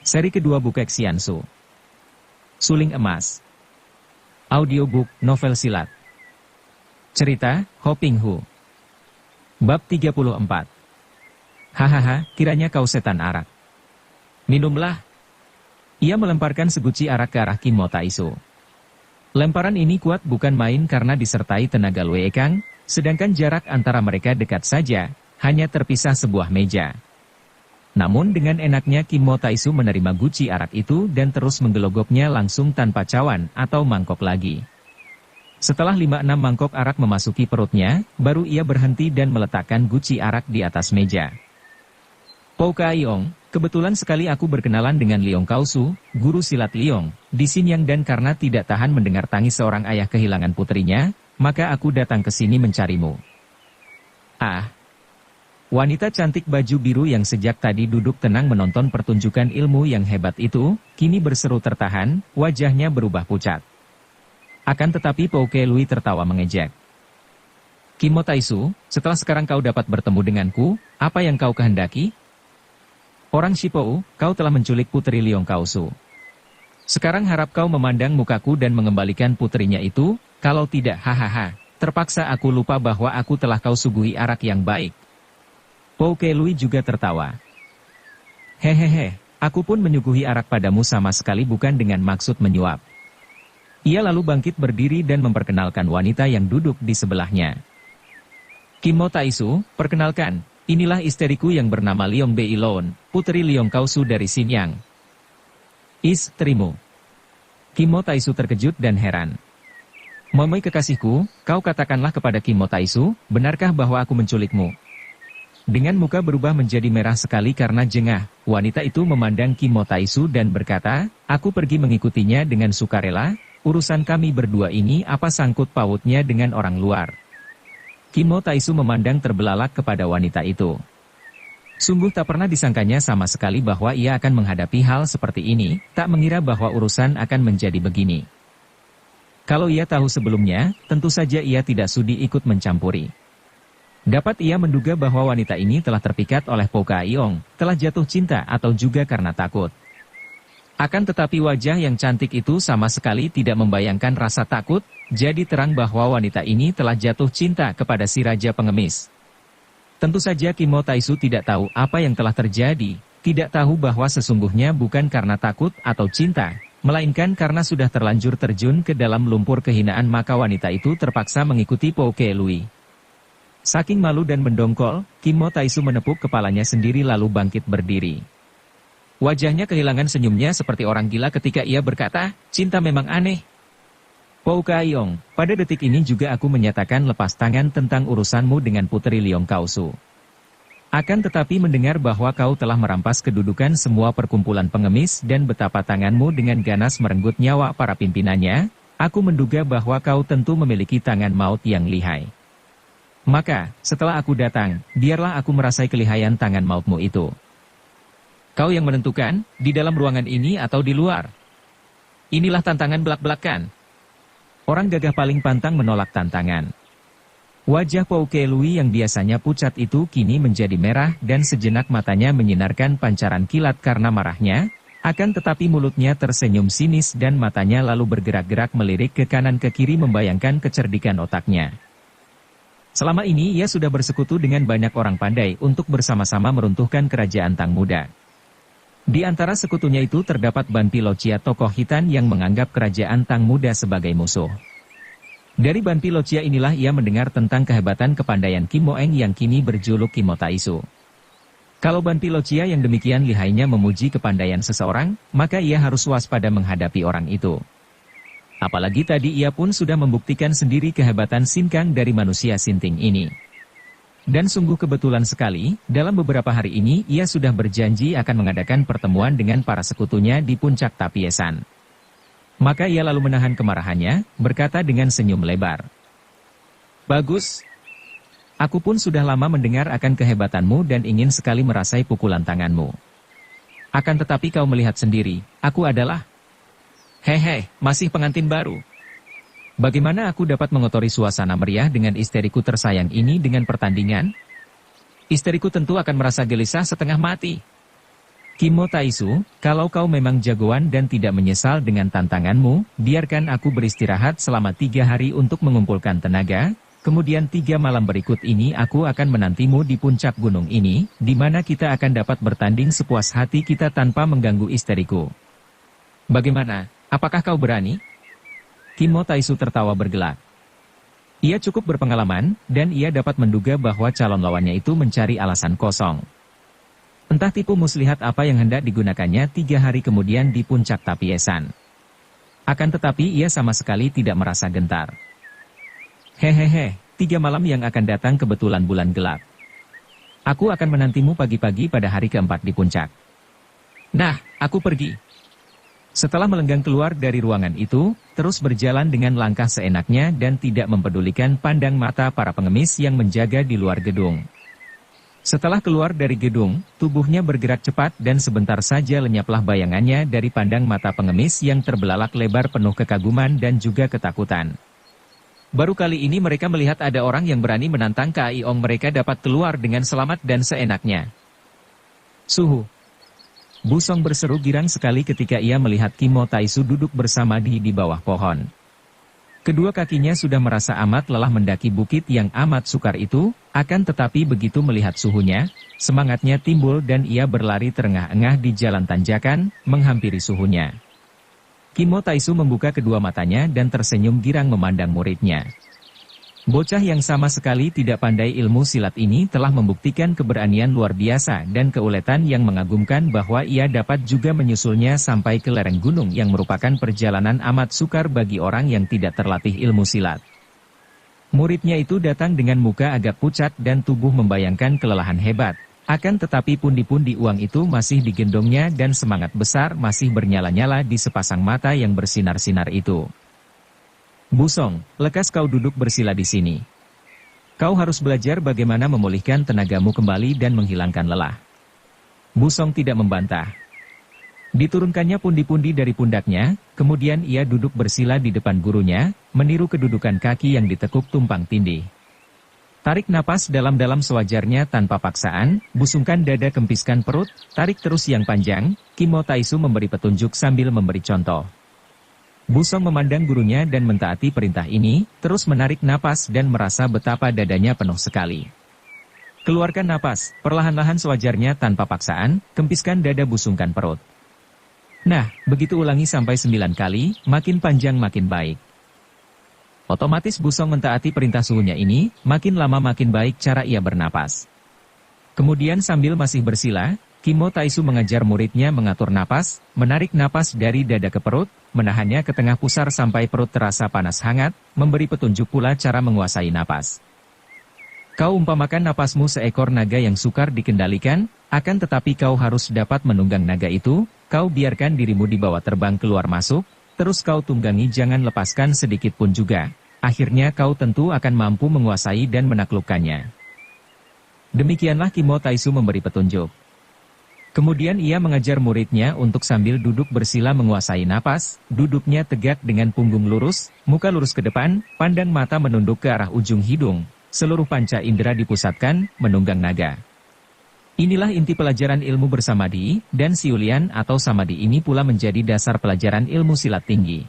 Seri kedua buku Xiansu. Suling Emas. Audiobook novel silat. Cerita, Ho Ping Hu. Bab 34. Hahaha, kiranya kau setan arak. Minumlah. Ia melemparkan seguci arak ke arah Kim Mo Taisu. Lemparan ini kuat bukan main karena disertai tenaga Lue Kang, sedangkan jarak antara mereka dekat saja, hanya terpisah sebuah meja. Namun dengan enaknya Kim Mo Taisu menerima guci arak itu dan terus menggelogoknya langsung tanpa cawan atau mangkok lagi. Setelah 5-6 mangkok arak memasuki perutnya, baru ia berhenti dan meletakkan guci arak di atas meja. Po Kaiong, kebetulan sekali aku berkenalan dengan Liong Kaosu, guru silat Liong, di Xinyang dan karena tidak tahan mendengar tangis seorang ayah kehilangan putrinya, maka aku datang ke sini mencarimu. Ah! Wanita cantik baju biru yang sejak tadi duduk tenang menonton pertunjukan ilmu yang hebat itu, kini berseru tertahan, wajahnya berubah pucat. Akan tetapi Po Kelui tertawa mengejek. Kim Mo Taisu, setelah sekarang kau dapat bertemu denganku, apa yang kau kehendaki? Orang Shipou, kau telah menculik putri Liong Kaosu. Sekarang harap kau memandang mukaku dan mengembalikan putrinya itu, kalau tidak hahaha, terpaksa aku lupa bahwa aku telah kau suguhi arak yang baik. Po Kelui juga tertawa. Hehehe, aku pun menyuguhi arak padamu sama sekali bukan dengan maksud menyuap. Ia lalu bangkit berdiri dan memperkenalkan wanita yang duduk di sebelahnya. Kim Mo Taisu, perkenalkan, inilah isteriku yang bernama Liong Beilon, putri Liong Kaosu dari Xinyang. Istrimu. Kim Mo Taisu terkejut dan heran. Momoi kekasihku, kau katakanlah kepada Kim Mo Taisu, benarkah bahwa aku menculikmu? Dengan muka berubah menjadi merah sekali karena jengah, wanita itu memandang Kim Mo Taisu dan berkata, aku pergi mengikutinya dengan sukarela, urusan kami berdua ini apa sangkut pautnya dengan orang luar. Kim Mo Taisu memandang terbelalak kepada wanita itu. Sungguh tak pernah disangkanya sama sekali bahwa ia akan menghadapi hal seperti ini, tak mengira bahwa urusan akan menjadi begini. Kalau ia tahu sebelumnya, tentu saja ia tidak sudi ikut mencampuri. Dapat ia menduga bahwa wanita ini telah terpikat oleh Po Kaiong, telah jatuh cinta atau juga karena takut. Akan tetapi wajah yang cantik itu sama sekali tidak membayangkan rasa takut, jadi terang bahwa wanita ini telah jatuh cinta kepada si raja pengemis. Tentu saja Kim Mo Taisu tidak tahu apa yang telah terjadi, tidak tahu bahwa sesungguhnya bukan karena takut atau cinta, melainkan karena sudah terlanjur terjun ke dalam lumpur kehinaan maka wanita itu terpaksa mengikuti Po Kelui. Saking malu dan mendongkol, Kim Mo Taisu menepuk kepalanya sendiri lalu bangkit berdiri. Wajahnya kehilangan senyumnya seperti orang gila ketika ia berkata, cinta memang aneh. Po Kaiong, pada detik ini juga aku menyatakan lepas tangan tentang urusanmu dengan putri Liong Kaosu. Akan tetapi mendengar bahwa kau telah merampas kedudukan semua perkumpulan pengemis dan betapa tanganmu dengan ganas merenggut nyawa para pimpinannya, aku menduga bahwa kau tentu memiliki tangan maut yang lihai. Maka, setelah aku datang, biarlah aku merasai kelihayan tangan mautmu itu. Kau yang menentukan, di dalam ruangan ini atau di luar. Inilah tantangan belak-belakan. Orang gagah paling pantang menolak tantangan. Wajah Po Kelui yang biasanya pucat itu kini menjadi merah dan sejenak matanya menyinarkan pancaran kilat karena marahnya, akan tetapi mulutnya tersenyum sinis dan matanya lalu bergerak-gerak melirik ke kanan ke kiri membayangkan kecerdikan otaknya. Selama ini ia sudah bersekutu dengan banyak orang pandai untuk bersama-sama meruntuhkan kerajaan Tang Muda. Di antara sekutunya itu terdapat Ban Pilocia tokoh hitan yang menganggap kerajaan Tang Muda sebagai musuh. Dari Ban Pilocia inilah ia mendengar tentang kehebatan kepandaian Kim Mo Eng yang kini berjuluk Kim Mo Taisu. Kalau Ban Pilocia yang demikian lihainya memuji kepandaian seseorang, maka ia harus waspada menghadapi orang itu. Apalagi tadi ia pun sudah membuktikan sendiri kehebatan Sinkang dari manusia Sinting ini. Dan sungguh kebetulan sekali, dalam beberapa hari ini ia sudah berjanji akan mengadakan pertemuan dengan para sekutunya di puncak Tapiesan. Maka ia lalu menahan kemarahannya, berkata dengan senyum lebar. Bagus. Aku pun sudah lama mendengar akan kehebatanmu dan ingin sekali merasai pukulan tanganmu. Akan tetapi kau melihat sendiri, aku adalah... Hehe, masih pengantin baru. Bagaimana aku dapat mengotori suasana meriah dengan isteriku tersayang ini dengan pertandingan? Isteriku tentu akan merasa gelisah setengah mati. Kimo Taisu, kalau kau memang jagoan dan tidak menyesal dengan tantanganmu, biarkan aku beristirahat selama 3 hari untuk mengumpulkan tenaga, kemudian 3 malam berikut ini aku akan menantimu di puncak gunung ini, di mana kita akan dapat bertanding sepuas hati kita tanpa mengganggu isteriku. Bagaimana, apakah kau berani? Kimo Taisu tertawa bergelak. Ia cukup berpengalaman, dan ia dapat menduga bahwa calon lawannya itu mencari alasan kosong. Entah tipu muslihat apa yang hendak digunakannya 3 hari kemudian di puncak Tapiesan. Akan tetapi ia sama sekali tidak merasa gentar. Hehehe, 3 malam yang akan datang kebetulan bulan gelap. Aku akan menantimu pagi-pagi pada hari keempat di puncak. Nah, aku pergi. Setelah melenggang keluar dari ruangan itu, terus berjalan dengan langkah seenaknya dan tidak mempedulikan pandang mata para pengemis yang menjaga di luar gedung. Setelah keluar dari gedung, tubuhnya bergerak cepat dan sebentar saja lenyaplah bayangannya dari pandang mata pengemis yang terbelalak lebar penuh kekaguman dan juga ketakutan. Baru kali ini mereka melihat ada orang yang berani menantang Kai Ong mereka dapat keluar dengan selamat dan seenaknya. Suhu. Busong berseru girang sekali ketika ia melihat Kimo Taisu duduk bersama di bawah pohon. Kedua kakinya sudah merasa amat lelah mendaki bukit yang amat sukar itu, akan tetapi begitu melihat suhunya, semangatnya timbul dan ia berlari terengah-engah di jalan tanjakan, menghampiri suhunya. Kimo Taisu membuka kedua matanya dan tersenyum girang memandang muridnya. Bocah yang sama sekali tidak pandai ilmu silat ini telah membuktikan keberanian luar biasa dan keuletan yang mengagumkan bahwa ia dapat juga menyusulnya sampai ke lereng gunung yang merupakan perjalanan amat sukar bagi orang yang tidak terlatih ilmu silat. Muridnya itu datang dengan muka agak pucat dan tubuh membayangkan kelelahan hebat. Akan tetapi pundi-pundi uang itu masih digendongnya dan semangat besar masih bernyala-nyala di sepasang mata yang bersinar-sinar itu. Busong, lekas kau duduk bersila di sini. Kau harus belajar bagaimana memulihkan tenagamu kembali dan menghilangkan lelah. Busong tidak membantah. Diturunkannya pundi-pundi dari pundaknya, kemudian ia duduk bersila di depan gurunya, meniru kedudukan kaki yang ditekuk tumpang tindih. Tarik napas dalam-dalam sewajarnya tanpa paksaan, busungkan dada kempiskan perut, tarik terus yang panjang, Kimo Taisu memberi petunjuk sambil memberi contoh. Busong memandang gurunya dan mentaati perintah ini, terus menarik napas dan merasa betapa dadanya penuh sekali. Keluarkan napas, perlahan-lahan sewajarnya tanpa paksaan, kempiskan dada busungkan perut. Nah, begitu ulangi sampai 9 kali, makin panjang makin baik. Otomatis Busong mentaati perintah suhunya ini, makin lama makin baik cara ia bernapas. Kemudian sambil masih bersila, Kimo Taisu mengajar muridnya mengatur napas, menarik napas dari dada ke perut, menahannya ke tengah pusar sampai perut terasa panas hangat, memberi petunjuk pula cara menguasai napas. Kau umpamakan napasmu seekor naga yang sukar dikendalikan, akan tetapi kau harus dapat menunggang naga itu, kau biarkan dirimu dibawa terbang keluar masuk, terus kau tunggangi jangan lepaskan sedikit pun juga, akhirnya kau tentu akan mampu menguasai dan menaklukkannya. Demikianlah Kimo Taisu memberi petunjuk. Kemudian ia mengajar muridnya untuk sambil duduk bersila menguasai napas, duduknya tegak dengan punggung lurus, muka lurus ke depan, pandang mata menunduk ke arah ujung hidung, seluruh panca indera dipusatkan, menunggang naga. Inilah inti pelajaran ilmu bersamadi, dan siulian atau samadi ini pula menjadi dasar pelajaran ilmu silat tinggi.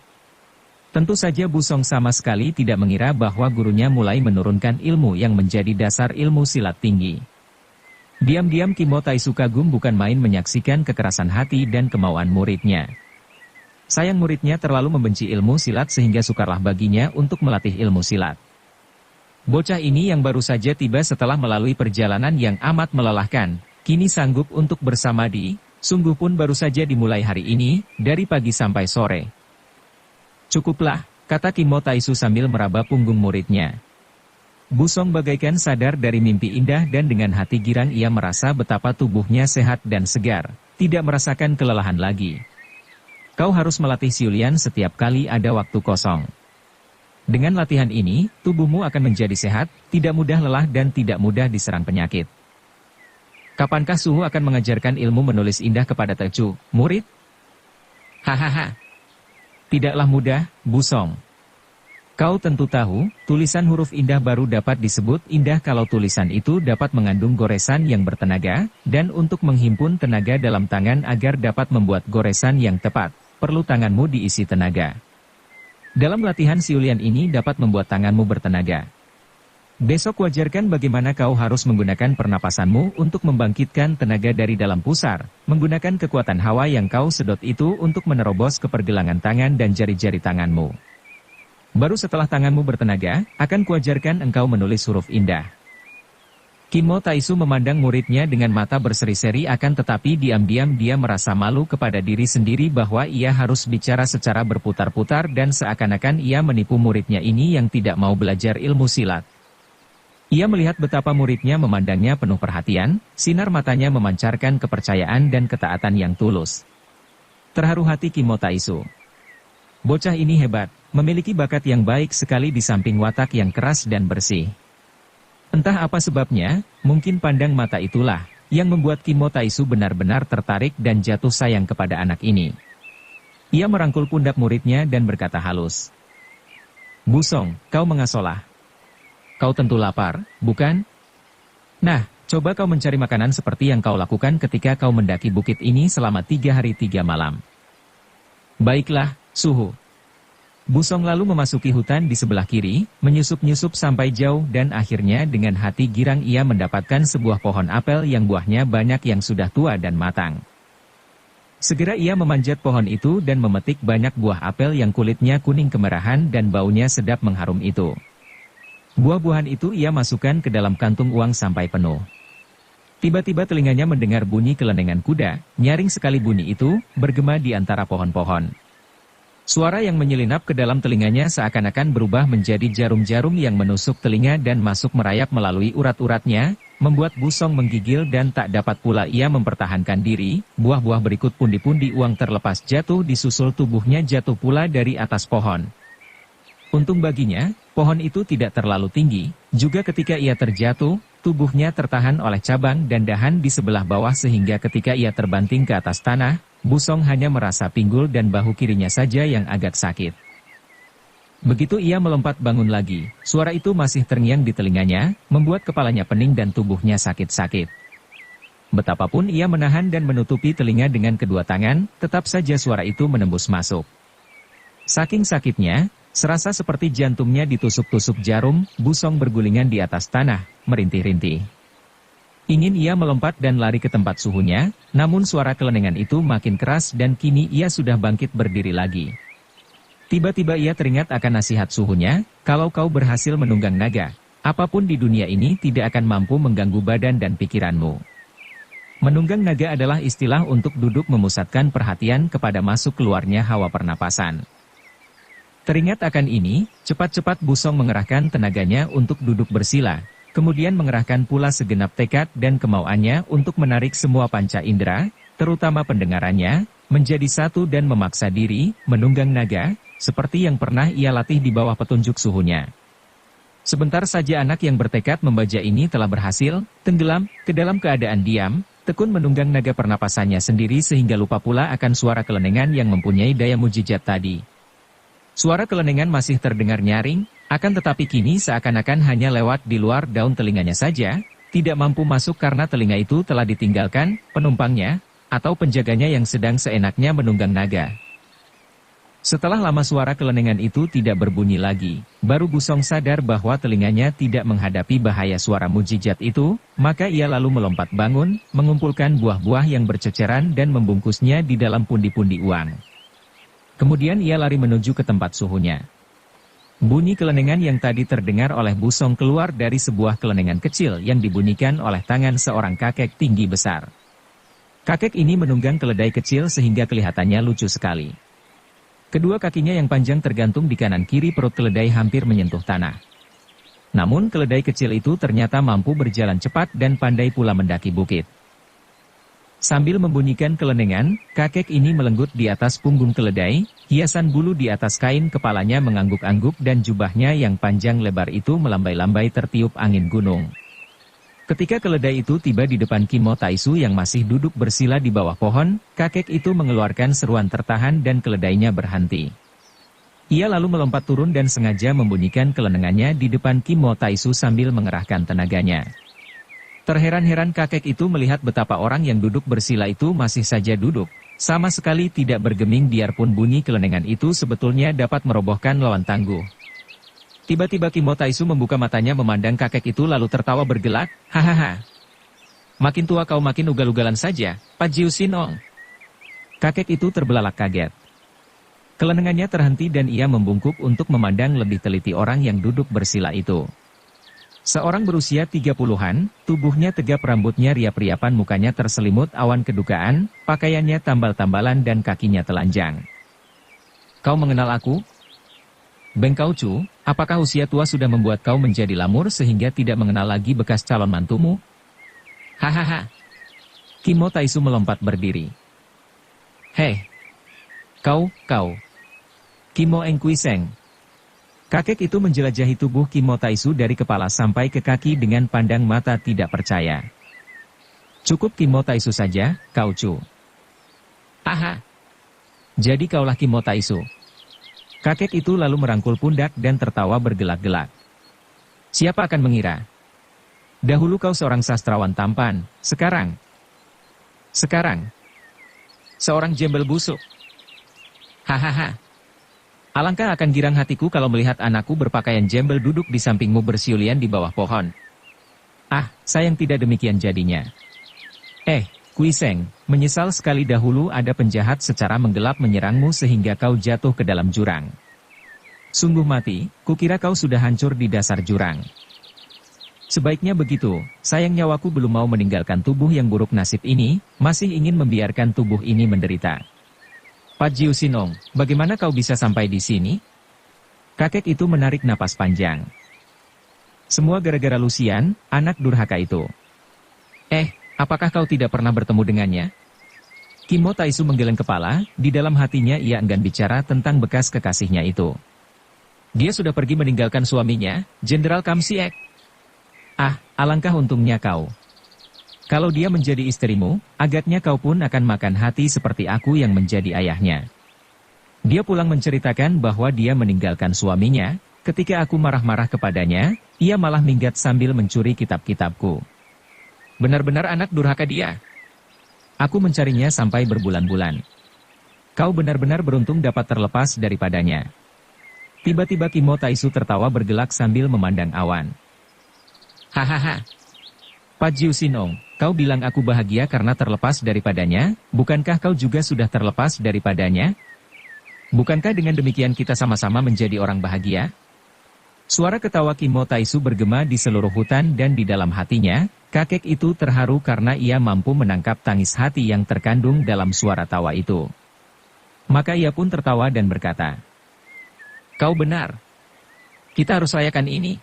Tentu saja Busong sama sekali tidak mengira bahwa gurunya mulai menurunkan ilmu yang menjadi dasar ilmu silat tinggi. Diam-diam Kimo Taisu kagum bukan main menyaksikan kekerasan hati dan kemauan muridnya. Sayang muridnya terlalu membenci ilmu silat sehingga sukarlah baginya untuk melatih ilmu silat. Bocah ini yang baru saja tiba setelah melalui perjalanan yang amat melelahkan, kini sanggup untuk bersamadi, sungguh pun baru saja dimulai hari ini, dari pagi sampai sore. Cukuplah, kata Kimo Taisu sambil meraba punggung muridnya. Busong bagaikan sadar dari mimpi indah dan dengan hati girang ia merasa betapa tubuhnya sehat dan segar, tidak merasakan kelelahan lagi. Kau harus melatih siulian setiap kali ada waktu kosong. Dengan latihan ini, tubuhmu akan menjadi sehat, tidak mudah lelah dan tidak mudah diserang penyakit. Kapankah Suhu akan mengajarkan ilmu menulis indah kepada Tecu, murid? Hahaha. Tidaklah mudah, Busong. Kau tentu tahu, tulisan huruf indah baru dapat disebut indah kalau tulisan itu dapat mengandung goresan yang bertenaga, dan untuk menghimpun tenaga dalam tangan agar dapat membuat goresan yang tepat, perlu tanganmu diisi tenaga. Dalam latihan siulian ini dapat membuat tanganmu bertenaga. Besok wajarkan bagaimana kau harus menggunakan pernapasanmu untuk membangkitkan tenaga dari dalam pusar, menggunakan kekuatan hawa yang kau sedot itu untuk menerobos ke pergelangan tangan dan jari-jari tanganmu. Baru setelah tanganmu bertenaga, akan kuajarkan engkau menulis huruf indah. Kim Mo Taisu memandang muridnya dengan mata berseri-seri akan tetapi diam-diam dia merasa malu kepada diri sendiri bahwa ia harus bicara secara berputar-putar dan seakan-akan ia menipu muridnya ini yang tidak mau belajar ilmu silat. Ia melihat betapa muridnya memandangnya penuh perhatian, sinar matanya memancarkan kepercayaan dan ketaatan yang tulus. Terharu hati Kim Mo Taisu. Bocah ini hebat, memiliki bakat yang baik sekali di samping watak yang keras dan bersih. Entah apa sebabnya, mungkin pandang mata itulah yang membuat Kim Mo Taisu benar-benar tertarik dan jatuh sayang kepada anak ini. Ia merangkul pundak muridnya dan berkata halus. "Busong, kau mengasolah. Kau tentu lapar, bukan? Nah, coba kau mencari makanan seperti yang kau lakukan ketika kau mendaki bukit ini selama 3 hari 3 malam. Baiklah, Suhu." Busong lalu memasuki hutan di sebelah kiri, menyusup-nyusup sampai jauh dan akhirnya dengan hati girang ia mendapatkan sebuah pohon apel yang buahnya banyak yang sudah tua dan matang. Segera ia memanjat pohon itu dan memetik banyak buah apel yang kulitnya kuning kemerahan dan baunya sedap mengharum itu. Buah-buahan itu ia masukkan ke dalam kantung uang sampai penuh. Tiba-tiba telinganya mendengar bunyi kelenengan kuda, nyaring sekali bunyi itu, bergema di antara pohon-pohon. Suara yang menyelinap ke dalam telinganya seakan-akan berubah menjadi jarum-jarum yang menusuk telinga dan masuk merayap melalui urat-uratnya, membuat Busong menggigil dan tak dapat pula ia mempertahankan diri, buah-buah berikut pundi-pundi uang terlepas jatuh disusul tubuhnya jatuh pula dari atas pohon. Untung baginya, pohon itu tidak terlalu tinggi, juga ketika ia terjatuh, tubuhnya tertahan oleh cabang dan dahan di sebelah bawah sehingga ketika ia terbanting ke atas tanah, Busong hanya merasa pinggul dan bahu kirinya saja yang agak sakit. Begitu ia melompat bangun lagi, suara itu masih terngiang di telinganya, membuat kepalanya pening dan tubuhnya sakit-sakit. Betapapun ia menahan dan menutupi telinga dengan kedua tangan, tetap saja suara itu menembus masuk. Saking sakitnya, serasa seperti jantungnya ditusuk-tusuk jarum, Busong bergulingan di atas tanah, merintih-rintih. Ingin ia melompat dan lari ke tempat suhunya, namun suara kelenengan itu makin keras dan kini ia sudah bangkit berdiri lagi. Tiba-tiba ia teringat akan nasihat suhunya, kalau kau berhasil menunggang naga, apapun di dunia ini tidak akan mampu mengganggu badan dan pikiranmu. Menunggang naga adalah istilah untuk duduk memusatkan perhatian kepada masuk keluarnya hawa pernapasan. Teringat akan ini, cepat-cepat Busong mengerahkan tenaganya untuk duduk bersila, kemudian mengerahkan pula segenap tekad dan kemauannya untuk menarik semua panca indera, terutama pendengarannya, menjadi satu dan memaksa diri, menunggang naga, seperti yang pernah ia latih di bawah petunjuk suhunya. Sebentar saja anak yang bertekad membaja ini telah berhasil, tenggelam, ke dalam keadaan diam, tekun menunggang naga pernapasannya sendiri sehingga lupa pula akan suara kelenengan yang mempunyai daya mujizat tadi. Suara kelenengan masih terdengar nyaring, akan tetapi kini seakan-akan hanya lewat di luar daun telinganya saja, tidak mampu masuk karena telinga itu telah ditinggalkan penumpangnya, atau penjaganya yang sedang seenaknya menunggang naga. Setelah lama suara kelenengan itu tidak berbunyi lagi, baru Busong sadar bahwa telinganya tidak menghadapi bahaya suara mujizat itu, maka ia lalu melompat bangun, mengumpulkan buah-buah yang berceceran dan membungkusnya di dalam pundi-pundi uang. Kemudian ia lari menuju ke tempat suhunya. Bunyi kelenengan yang tadi terdengar oleh Busong keluar dari sebuah kelenengan kecil yang dibunyikan oleh tangan seorang kakek tinggi besar. Kakek ini menunggang keledai kecil sehingga kelihatannya lucu sekali. Kedua kakinya yang panjang tergantung di kanan kiri perut keledai hampir menyentuh tanah. Namun keledai kecil itu ternyata mampu berjalan cepat dan pandai pula mendaki bukit. Sambil membunyikan kelenengan, kakek ini melenggut di atas punggung keledai, hiasan bulu di atas kain kepalanya mengangguk-angguk dan jubahnya yang panjang lebar itu melambai-lambai tertiup angin gunung. Ketika keledai itu tiba di depan Kim Mo Taisu yang masih duduk bersila di bawah pohon, kakek itu mengeluarkan seruan tertahan dan keledainya berhenti. Ia lalu melompat turun dan sengaja membunyikan kelenengannya di depan Kim Mo Taisu sambil mengerahkan tenaganya. Terheran-heran kakek itu melihat betapa orang yang duduk bersila itu masih saja duduk, sama sekali tidak bergeming biarpun bunyi kelenengan itu sebetulnya dapat merobohkan lawan tangguh. Tiba-tiba Kim Mo Taisu membuka matanya memandang kakek itu lalu tertawa bergelak, hahaha. Makin tua kau makin ugal-ugalan saja, Pak Jiu Sin Ong. Kakek itu terbelalak kaget. Kelenengannya terhenti dan ia membungkuk untuk memandang lebih teliti orang yang duduk bersila itu. Seorang berusia 30-an, tubuhnya tegap rambutnya riap-riapan mukanya terselimut awan kedukaan, pakaiannya tambal-tambalan dan kakinya telanjang. Kau mengenal aku? Beng Kau Chu, apakah usia tua sudah membuat kau menjadi lamur sehingga tidak mengenal lagi bekas calon mantumu? Hahaha. Kim Mo Taisu melompat berdiri. Hei. Kau. Kim Mo Eng Kui Seng. Kakek itu menjelajahi tubuh Kim Mo Taisu dari kepala sampai ke kaki dengan pandang mata tidak percaya. Cukup Kim Mo Taisu saja, Kau Chu. Aha. Jadi kaulah Kim Mo Taisu. Kakek itu lalu merangkul pundak dan tertawa bergelak-gelak. Siapa akan mengira? Dahulu kau seorang sastrawan tampan, sekarang. Seorang jembel busuk. Hahaha. Alangkah akan girang hatiku kalau melihat anakku berpakaian jembel duduk di sampingmu bersiulian di bawah pohon. Ah, sayang tidak demikian jadinya. Kui Seng, menyesal sekali dahulu ada penjahat secara menggelap menyerangmu sehingga kau jatuh ke dalam jurang. Sungguh mati, kukira kau sudah hancur di dasar jurang. Sebaiknya begitu, sayang nyawaku belum mau meninggalkan tubuh yang buruk nasib ini, masih ingin membiarkan tubuh ini menderita. Pak Jiu Sin Ong, bagaimana kau bisa sampai di sini? Kakek itu menarik napas panjang. Semua gara-gara Lucian, anak durhaka itu. Apakah kau tidak pernah bertemu dengannya? Kim Mo Taisu menggeleng kepala, di dalam hatinya ia enggan bicara tentang bekas kekasihnya itu. Dia sudah pergi meninggalkan suaminya, Jenderal Kam Siek. Ah, alangkah untungnya kau. Kalau dia menjadi istrimu, agaknya kau pun akan makan hati seperti aku yang menjadi ayahnya. Dia pulang menceritakan bahwa dia meninggalkan suaminya, ketika aku marah-marah kepadanya, ia malah minggat sambil mencuri kitab-kitabku. Benar-benar anak durhaka dia. Aku mencarinya sampai berbulan-bulan. Kau benar-benar beruntung dapat terlepas daripadanya. Tiba-tiba Kim Mo Taisu tertawa bergelak sambil memandang awan. Hahaha. Pak Jiu Sin Ong, kau bilang aku bahagia karena terlepas daripadanya, bukankah kau juga sudah terlepas daripadanya? Bukankah dengan demikian kita sama-sama menjadi orang bahagia? Suara ketawa Kim Mo Taisu bergema di seluruh hutan dan di dalam hatinya, kakek itu terharu karena ia mampu menangkap tangis hati yang terkandung dalam suara tawa itu. Maka ia pun tertawa dan berkata, kau benar. Kita harus rayakan ini.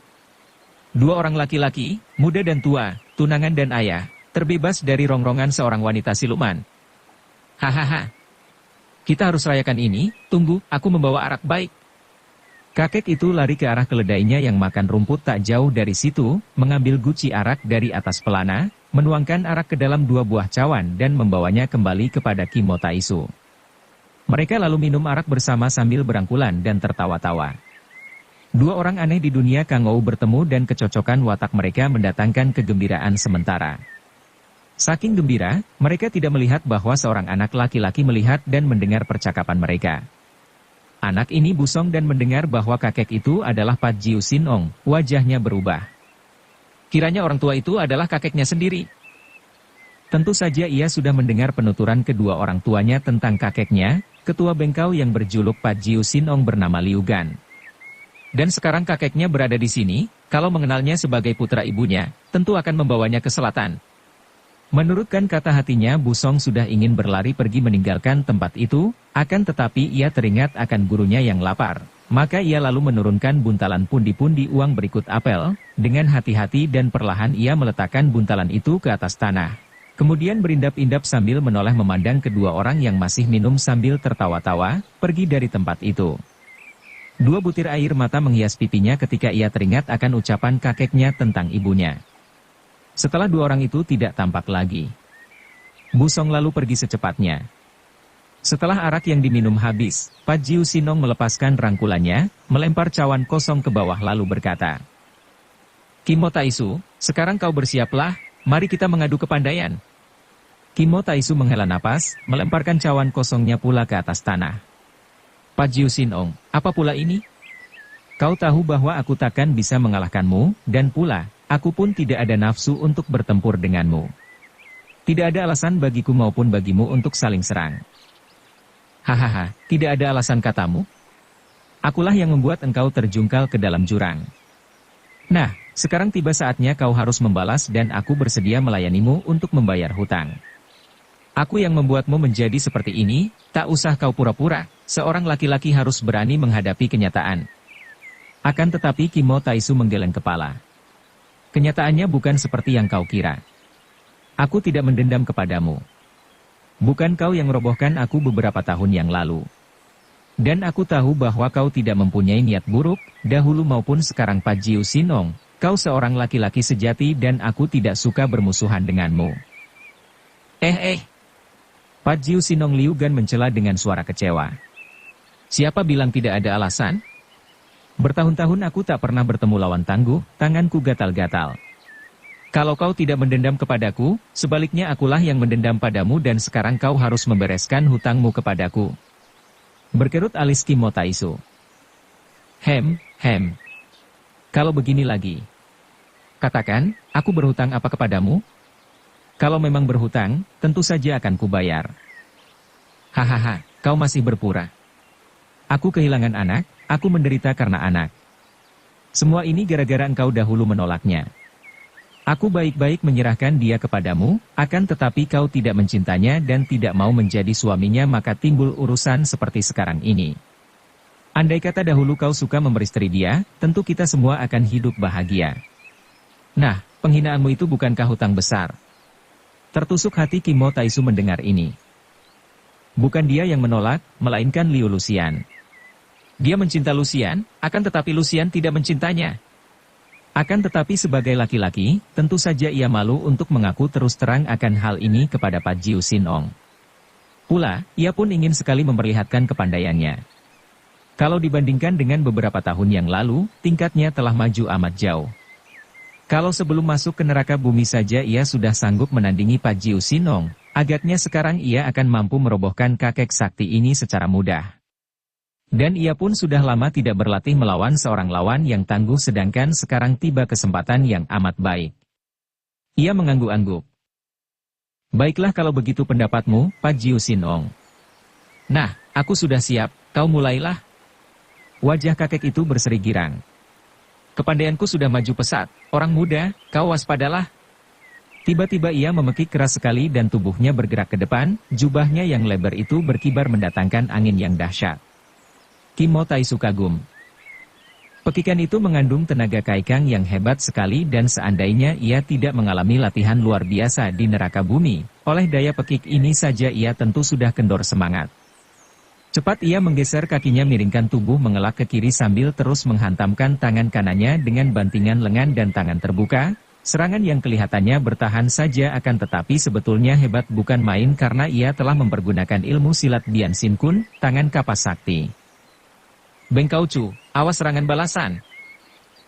Dua orang laki-laki, muda dan tua, tunangan dan ayah, terbebas dari rongrongan seorang wanita siluman. Hahaha. Kita harus rayakan ini, tunggu, aku membawa arak baik. Kakek itu lari ke arah keledainya yang makan rumput tak jauh dari situ, mengambil guci arak dari atas pelana, menuangkan arak ke dalam 2 buah cawan dan membawanya kembali kepada Kim Mo Taisu. Mereka lalu minum arak bersama sambil berangkulan dan tertawa-tawa. 2 orang aneh di dunia Kangou bertemu dan kecocokan watak mereka mendatangkan kegembiraan sementara. Saking gembira, mereka tidak melihat bahwa seorang anak laki-laki melihat dan mendengar percakapan mereka. Anak ini busong dan mendengar bahwa kakek itu adalah Pat Jiu Sin Ong, wajahnya berubah. Kiranya orang tua itu adalah kakeknya sendiri. Tentu saja ia sudah mendengar penuturan kedua orang tuanya tentang kakeknya, ketua bengkau yang berjuluk Pat Jiu Sin Ong bernama Liu Gan. Dan sekarang kakeknya berada di sini, kalau mengenalnya sebagai putra ibunya, tentu akan membawanya ke selatan. Menurutkan kata hatinya, Busong sudah ingin berlari pergi meninggalkan tempat itu, akan tetapi ia teringat akan gurunya yang lapar. Maka ia lalu menurunkan buntalan pundi-pundi uang berikut apel, dengan hati-hati dan perlahan ia meletakkan buntalan itu ke atas tanah. Kemudian berindap-indap sambil menoleh memandang kedua orang yang masih minum sambil tertawa-tawa, pergi dari tempat itu. 2 butir air mata menghias pipinya ketika ia teringat akan ucapan kakeknya tentang ibunya. Setelah 2 orang itu tidak tampak lagi, Busong lalu pergi secepatnya. Setelah arak yang diminum habis, Pajiu Sinong melepaskan rangkulannya, melempar cawan kosong ke bawah lalu berkata, Kimo Taisu, sekarang kau bersiaplah, mari kita mengadu kepandaian. Kimo Taisu menghela napas, melemparkan cawan kosongnya pula ke atas tanah. Pajiu Sinong, apa pula ini? Kau tahu bahwa aku takkan bisa mengalahkanmu, dan pula, aku pun tidak ada nafsu untuk bertempur denganmu. Tidak ada alasan bagiku maupun bagimu untuk saling serang. Hahaha, tidak ada alasan katamu? Akulah yang membuat engkau terjungkal ke dalam jurang. Nah, sekarang tiba saatnya kau harus membalas dan aku bersedia melayanimu untuk membayar hutang. Aku yang membuatmu menjadi seperti ini, tak usah kau pura-pura, seorang laki-laki harus berani menghadapi kenyataan. Akan tetapi Kimo Taisu menggeleng kepala. Kenyataannya bukan seperti yang kau kira. Aku tidak mendendam kepadamu. Bukan kau yang merobohkan aku beberapa tahun yang lalu. Dan aku tahu bahwa kau tidak mempunyai niat buruk, dahulu maupun sekarang Pajiu Sinong, kau seorang laki-laki sejati dan aku tidak suka bermusuhan denganmu. Pajiu Sinong Liugan mencela dengan suara kecewa. Siapa bilang tidak ada alasan? Bertahun-tahun aku tak pernah bertemu lawan tangguh, tanganku gatal-gatal. Kalau kau tidak mendendam kepadaku, sebaliknya akulah yang mendendam padamu dan sekarang kau harus membereskan hutangmu kepadaku. Berkerut alis Kimo Taisu. Kalau begini lagi. Katakan, aku berhutang apa kepadamu? Kalau memang berhutang, tentu saja akan kubayar. Hahaha, kau masih berpura. Aku kehilangan anak, aku menderita karena anak. Semua ini gara-gara engkau dahulu menolaknya. Aku baik-baik menyerahkan dia kepadamu, akan tetapi kau tidak mencintanya dan tidak mau menjadi suaminya maka timbul urusan seperti sekarang ini. Andai kata dahulu kau suka memeristri dia, tentu kita semua akan hidup bahagia. Nah, penghinaanmu itu bukankah hutang besar? Tertusuk hati Kimo Taisu mendengar ini. Bukan dia yang menolak, melainkan Liu Lucian. Dia mencinta Lucian, akan tetapi Lucian tidak mencintanya. Akan tetapi sebagai laki-laki, tentu saja ia malu untuk mengaku terus terang akan hal ini kepada Pajiu Sinong. Pula, ia pun ingin sekali memperlihatkan kepandaiannya. Kalau dibandingkan dengan beberapa tahun yang lalu, tingkatnya telah maju amat jauh. Kalau sebelum masuk ke neraka bumi saja ia sudah sanggup menandingi Pajiu Sinong, agaknya sekarang ia akan mampu merobohkan kakek sakti ini secara mudah. Dan ia pun sudah lama tidak berlatih melawan seorang lawan yang tangguh sedangkan sekarang tiba kesempatan yang amat baik. Ia mengangguk-angguk. Baiklah kalau begitu pendapatmu, Pajiu Sinong. Nah, aku sudah siap, kau mulailah. Wajah kakek itu berseri girang. Kepandaianku sudah maju pesat, orang muda, kau waspadalah. Tiba-tiba ia memekik keras sekali dan tubuhnya bergerak ke depan, jubahnya yang lebar itu berkibar mendatangkan angin yang dahsyat. Kimo Taisu kagum. Pekikan itu mengandung tenaga kaikang yang hebat sekali dan seandainya ia tidak mengalami latihan luar biasa di neraka bumi, oleh daya pekik ini saja ia tentu sudah kendor semangat. Cepat ia menggeser kakinya miringkan tubuh mengelak ke kiri sambil terus menghantamkan tangan kanannya dengan bantingan lengan dan tangan terbuka, serangan yang kelihatannya bertahan saja akan tetapi sebetulnya hebat bukan main karena ia telah mempergunakan ilmu silat Bian Sin Kun, tangan kapas sakti. Bengkaucu, awas serangan balasan.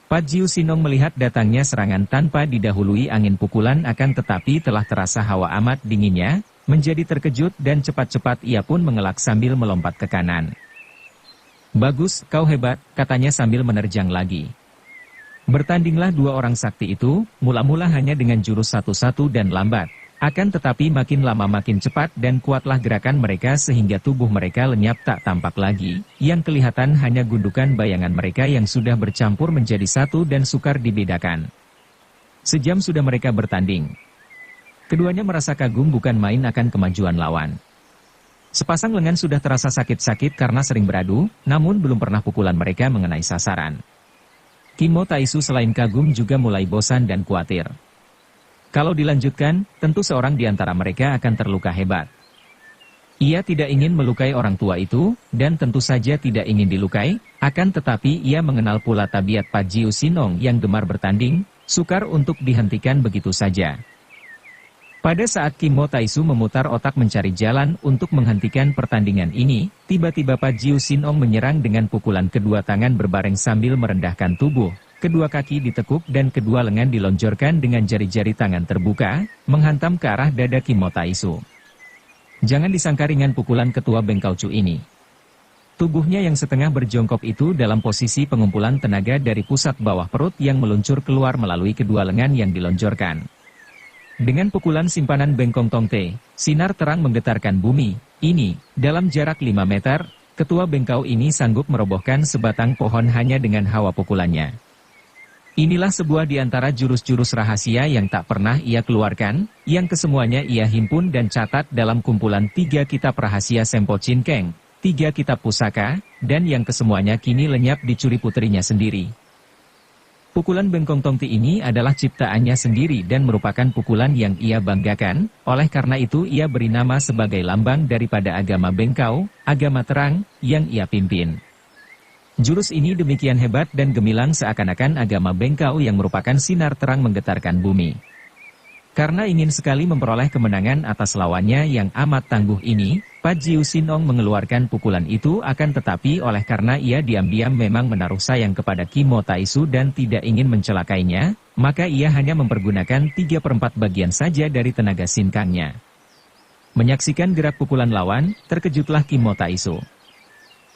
Pajiu Sinong melihat datangnya serangan tanpa didahului angin pukulan akan tetapi telah terasa hawa amat dinginnya, menjadi terkejut dan cepat-cepat ia pun mengelak sambil melompat ke kanan. Bagus, kau hebat, katanya sambil menerjang lagi. Bertandinglah dua orang sakti itu, mula-mula hanya dengan jurus satu-satu dan lambat. Akan tetapi makin lama makin cepat dan kuatlah gerakan mereka sehingga tubuh mereka lenyap tak tampak lagi, yang kelihatan hanya gundukan bayangan mereka yang sudah bercampur menjadi satu dan sukar dibedakan. Sejam sudah mereka bertanding. Keduanya merasa kagum bukan main akan kemajuan lawan. Sepasang lengan sudah terasa sakit-sakit karena sering beradu, namun belum pernah pukulan mereka mengenai sasaran. Kimo Taisu selain kagum juga mulai bosan dan khawatir. Kalau dilanjutkan, tentu seorang di antara mereka akan terluka hebat. Ia tidak ingin melukai orang tua itu, dan tentu saja tidak ingin dilukai, akan tetapi ia mengenal pula tabiat Pajiu Sinong yang gemar bertanding, sukar untuk dihentikan begitu saja. Pada saat Kim Mo Taisu memutar otak mencari jalan untuk menghentikan pertandingan ini, tiba-tiba Pat Jiu Sin Ong menyerang dengan pukulan kedua tangan berbareng sambil merendahkan tubuh. Kedua kaki ditekuk dan kedua lengan dilonjorkan dengan jari-jari tangan terbuka, menghantam ke arah dada Kim Mo Taisu. Jangan disangka ringan pukulan ketua Bengkaucu ini. Tubuhnya yang setengah berjongkok itu dalam posisi pengumpulan tenaga dari pusat bawah perut yang meluncur keluar melalui kedua lengan yang dilonjorkan. Dengan pukulan simpanan Bengkong Tong Te, sinar terang menggetarkan bumi. Ini, dalam jarak 5 meter, ketua Bengkau ini sanggup merobohkan sebatang pohon hanya dengan hawa pukulannya. Inilah sebuah di antara jurus-jurus rahasia yang tak pernah ia keluarkan, yang kesemuanya ia himpun dan catat dalam kumpulan 3 kitab rahasia Sempo Chin Keng, 3 kitab pusaka, dan yang kesemuanya kini lenyap dicuri puterinya sendiri. Pukulan Bengkong Tong Te ini adalah ciptaannya sendiri dan merupakan pukulan yang ia banggakan, oleh karena itu ia beri nama sebagai lambang daripada agama Bengkau, agama terang, yang ia pimpin. Jurus ini demikian hebat dan gemilang seakan-akan agama Bengkau yang merupakan sinar terang menggetarkan bumi. Karena ingin sekali memperoleh kemenangan atas lawannya yang amat tangguh ini, Pat Jiu Sin Ong mengeluarkan pukulan itu akan tetapi oleh karena ia diam-diam memang menaruh sayang kepada Kim Mo Taisu dan tidak ingin mencelakainya, maka ia hanya mempergunakan 3/4 bagian saja dari tenaga sinkangnya. Menyaksikan gerak pukulan lawan, terkejutlah Kim Mo Taisu.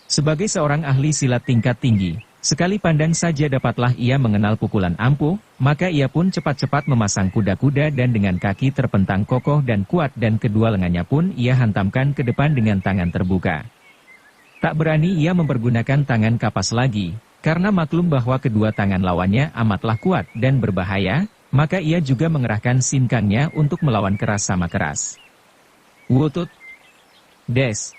Sebagai seorang ahli silat tingkat tinggi, sekali pandang saja dapatlah ia mengenal pukulan ampuh, maka ia pun cepat-cepat memasang kuda-kuda dan dengan kaki terpentang kokoh dan kuat dan kedua lengannya pun ia hantamkan ke depan dengan tangan terbuka. Tak berani ia mempergunakan tangan kapas lagi, karena maklum bahwa kedua tangan lawannya amatlah kuat dan berbahaya, maka ia juga mengerahkan sinkangnya untuk melawan keras sama keras. Wutut! Des!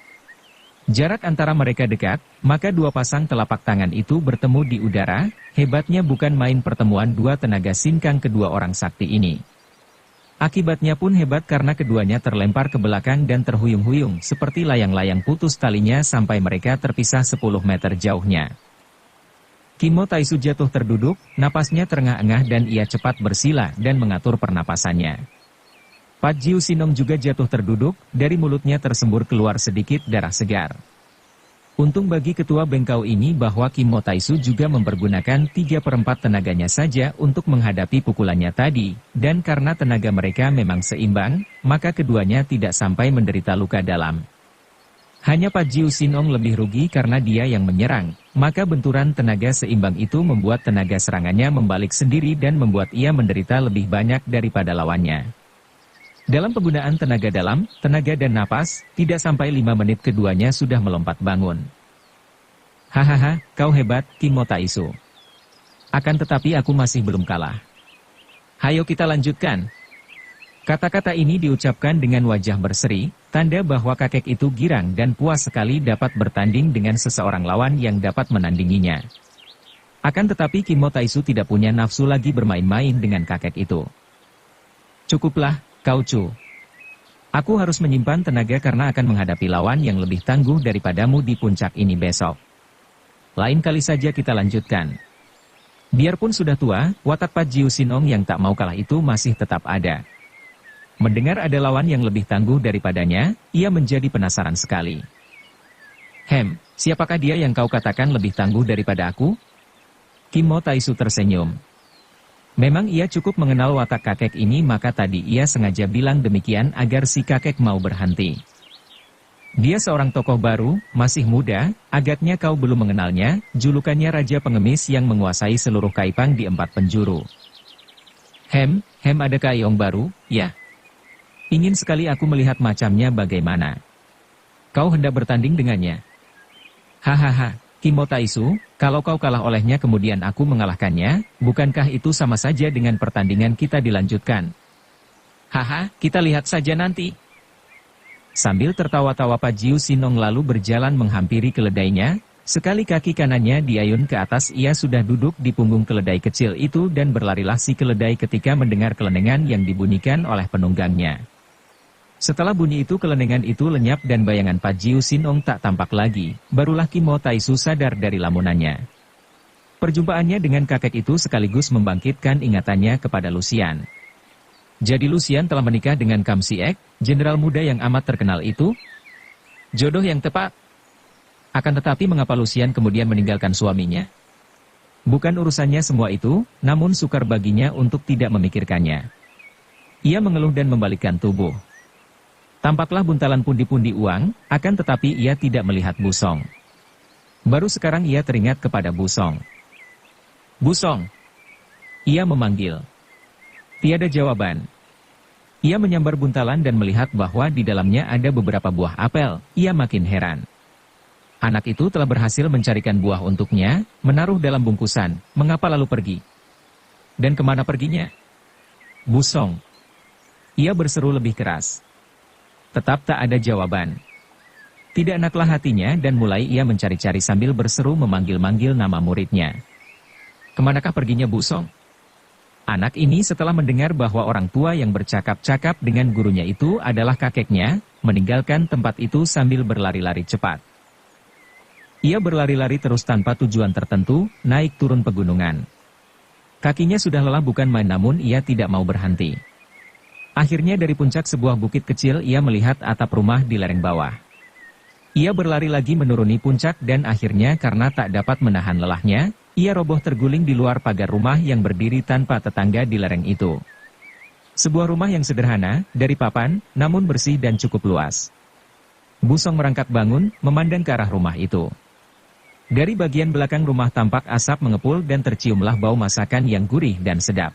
Jarak antara mereka dekat, maka dua pasang telapak tangan itu bertemu di udara, hebatnya bukan main pertemuan dua tenaga sinkang kedua orang sakti ini. Akibatnya pun hebat karena keduanya terlempar ke belakang dan terhuyung-huyung seperti layang-layang putus talinya sampai mereka terpisah 10 meter jauhnya. Kim Mo Taisu jatuh terduduk, napasnya terengah-engah dan ia cepat bersila dan mengatur pernapasannya. Pat Jiu Sin Ong juga jatuh terduduk, dari mulutnya tersembur keluar sedikit darah segar. Untung bagi ketua Bengkau ini bahwa Kim Mo Taisu juga mempergunakan 3/4 tenaganya saja untuk menghadapi pukulannya tadi, dan karena tenaga mereka memang seimbang, maka keduanya tidak sampai menderita luka dalam. Hanya Pat Jiu Sin Ong lebih rugi karena dia yang menyerang, maka benturan tenaga seimbang itu membuat tenaga serangannya membalik sendiri dan membuat ia menderita lebih banyak daripada lawannya. Dalam penggunaan tenaga dalam, tenaga dan napas, tidak sampai 5 menit keduanya sudah melompat bangun. Hahaha, kau hebat, Kim Mo Taisu. Akan tetapi aku masih belum kalah. Hayo kita lanjutkan. Kata-kata ini diucapkan dengan wajah berseri, tanda bahwa kakek itu girang dan puas sekali dapat bertanding dengan seseorang lawan yang dapat menandinginya. Akan tetapi Kim Mo Taisu tidak punya nafsu lagi bermain-main dengan kakek itu. Cukuplah, Kau Cu. Aku harus menyimpan tenaga karena akan menghadapi lawan yang lebih tangguh daripadamu di puncak ini besok. Lain kali saja kita lanjutkan. Biarpun sudah tua, watak Pat Jiu Sin Ong yang tak mau kalah itu masih tetap ada. Mendengar ada lawan yang lebih tangguh daripadanya, ia menjadi penasaran sekali. Siapakah dia yang kau katakan lebih tangguh daripada aku? Kim Mo Taisu tersenyum. Memang ia cukup mengenal watak kakek ini maka tadi ia sengaja bilang demikian agar si kakek mau berhenti. Dia seorang tokoh baru, masih muda, agaknya kau belum mengenalnya, julukannya Raja Pengemis yang menguasai seluruh Kaipang di 4 penjuru. Ada Kaiong baru, ya. Ingin sekali aku melihat macamnya bagaimana. Kau hendak bertanding dengannya? Hahaha. Kim Mo Taisu, kalau kau kalah olehnya kemudian aku mengalahkannya, bukankah itu sama saja dengan pertandingan kita dilanjutkan? Haha, kita lihat saja nanti. Sambil tertawa-tawa Pat Jiu Sin Ong lalu berjalan menghampiri keledainya, sekali kaki kanannya diayun ke atas ia sudah duduk di punggung keledai kecil itu dan berlarilah si keledai ketika mendengar kelenengan yang dibunyikan oleh penunggangnya. Setelah bunyi itu kelenengan itu lenyap dan bayangan Pat Jiu Sin Ong tak tampak lagi, barulah Kim Mo Taisu sadar dari lamunannya. Perjumpaannya dengan kakek itu sekaligus membangkitkan ingatannya kepada Lucian. Jadi Lucian telah menikah dengan Kam Siek, jenderal muda yang amat terkenal itu? Jodoh yang tepat. Akan tetapi mengapa Lucian kemudian meninggalkan suaminya? Bukan urusannya semua itu, namun sukar baginya untuk tidak memikirkannya. Ia mengeluh dan membalikkan tubuh. Tampaklah buntalan pundi-pundi uang, akan tetapi ia tidak melihat Bu Song. Baru sekarang ia teringat kepada Bu Song. Bu Song. Ia memanggil. Tiada jawaban. Ia menyambar buntalan dan melihat bahwa di dalamnya ada beberapa buah apel. Ia makin heran. Anak itu telah berhasil mencarikan buah untuknya, menaruh dalam bungkusan. Mengapa lalu pergi? Dan kemana perginya? Bu Song. Ia berseru lebih keras. Tetap tak ada jawaban. Tidak enaklah hatinya dan mulai ia mencari-cari sambil berseru memanggil-manggil nama muridnya. Kemanakah perginya Bu Song? Anak ini setelah mendengar bahwa orang tua yang bercakap-cakap dengan gurunya itu adalah kakeknya, meninggalkan tempat itu sambil berlari-lari cepat. Ia berlari-lari terus tanpa tujuan tertentu, naik turun pegunungan. Kakinya sudah lelah bukan main namun ia tidak mau berhenti. Akhirnya dari puncak sebuah bukit kecil ia melihat atap rumah di lereng bawah. Ia berlari lagi menuruni puncak dan akhirnya karena tak dapat menahan lelahnya, ia roboh terguling di luar pagar rumah yang berdiri tanpa tetangga di lereng itu. Sebuah rumah yang sederhana, dari papan, namun bersih dan cukup luas. Bu Song merangkak bangun, memandang ke arah rumah itu. Dari bagian belakang rumah tampak asap mengepul dan terciumlah bau masakan yang gurih dan sedap.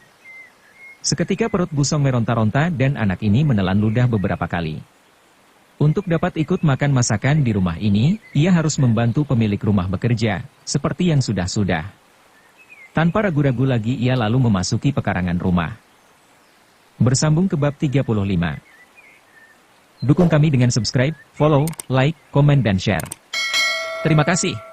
Seketika perut Bu Song meronta-ronta dan anak ini menelan ludah beberapa kali. Untuk dapat ikut makan masakan di rumah ini, ia harus membantu pemilik rumah bekerja, seperti yang sudah-sudah. Tanpa ragu-ragu lagi ia lalu memasuki pekarangan rumah. Bersambung ke bab 35. Dukung kami dengan subscribe, follow, like, komen dan share. Terima kasih.